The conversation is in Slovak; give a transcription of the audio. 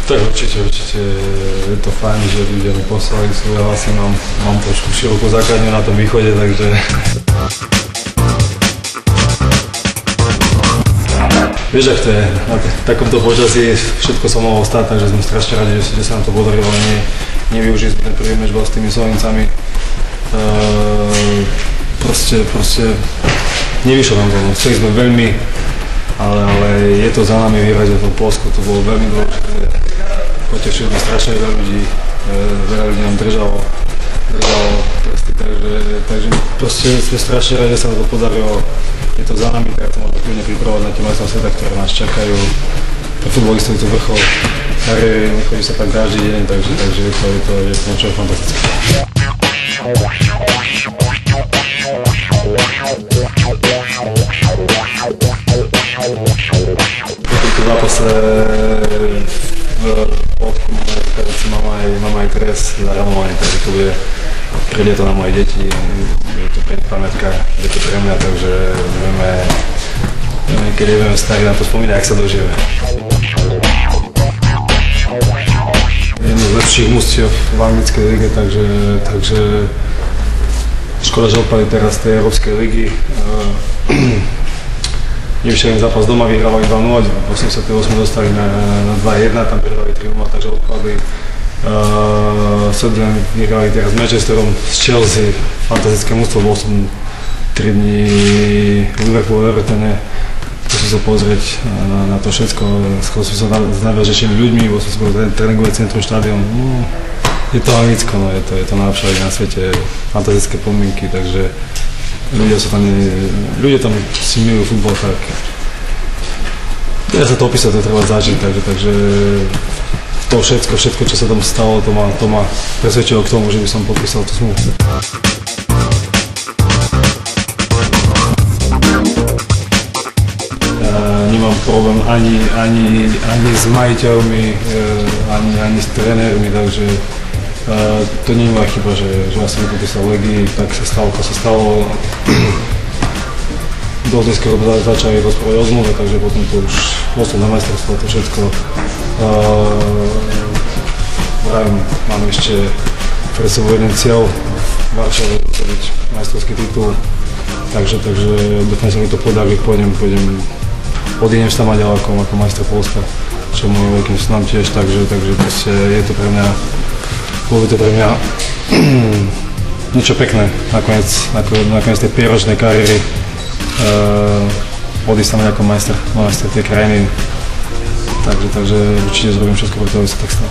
Tak určite je to fajn, že ľudia mi poslali svoje hlasy, mám trošku širokú základňu na tom východe, takže... Vieš, ak to je, na takomto počasí všetko sa mohlo stať, takže sme strašne radi, že sa nám to podarilo, nevyužili sme ten prvý match s tými Slovencami. Proste nevyšlo nám to, chceli sme veľmi, ale je to za nami vyhrať za to Poľsko, to bolo veľmi dôležité. Potešili sme strašne veľa ľudí nám držalo prsty, takže proste sme strašne radi, že sa nám to podarilo. Je to za nami, teraz sa môžeme kľudne pripravovať na tie majstrovstvá sveta, ktoré nás čakajú. Pre futbolistov je to vrchol kariéry, nechodí sa tak každý deň, takže je to niečo fantastické. Po tomto zápase mám aj dres zaramovaný, takže to bude pre to na moje deti, je to pre pamätka, je to pre mňa, takže keď budeme starí na to spomínať, ak sa dožijeme. Jedno z lepších mužstiev v anglickej lige, takže škoda, že odpadli teraz z tej Európskej ligy. Nevyšiel im zápas doma, vyhrávali 2-0, v 88 dostali na 2-1, tam vyhrávali 3-0, takže odpadli. Sunderland vyhrali teraz s Manchesterom, z Chelsea, fantastické mužstvo, bol som 3 dní v Liverpoole, Evertone, musím sa pozrieť na to všetko, skôr som sa s najvážnejšími ľuďmi, bol som skôr tréningové centrum, štádion, je to Anglicko, je to najlepšia liga na svete, fantastické podmienky, takže ľudia tam si milujú futbol, tak ja sa to opísať, to treba zažiť, takže to všetko, čo sa tam stalo, to ma presvedčilo k tomu, že by som podpísal tú zmluvu. Nemám problém ani s majiteľmi, ani s trénermi, takže to nie je moja chyba, že ja som nepodpísal Legii, tak sa stalo. Dosť neskôr začali rozprávať o zmluve, takže potom to už bol na majstrovstvo, to všetko. Mám ešte pred sebou jeden cieľ, v Varšave byť majstrovský titul, takže dúfam, sa mi to podarí, odídem sa mať ako majster Poľska, čo môj veľkým snom tiež, takže je to pre mňa, bolo by to pre mňa niečo pekné, nakoniec tej pieročnej kariéry, odísť sa mať ako majster tej krajiny. Takže určite zrobím všetko, aby to sa tak stalo.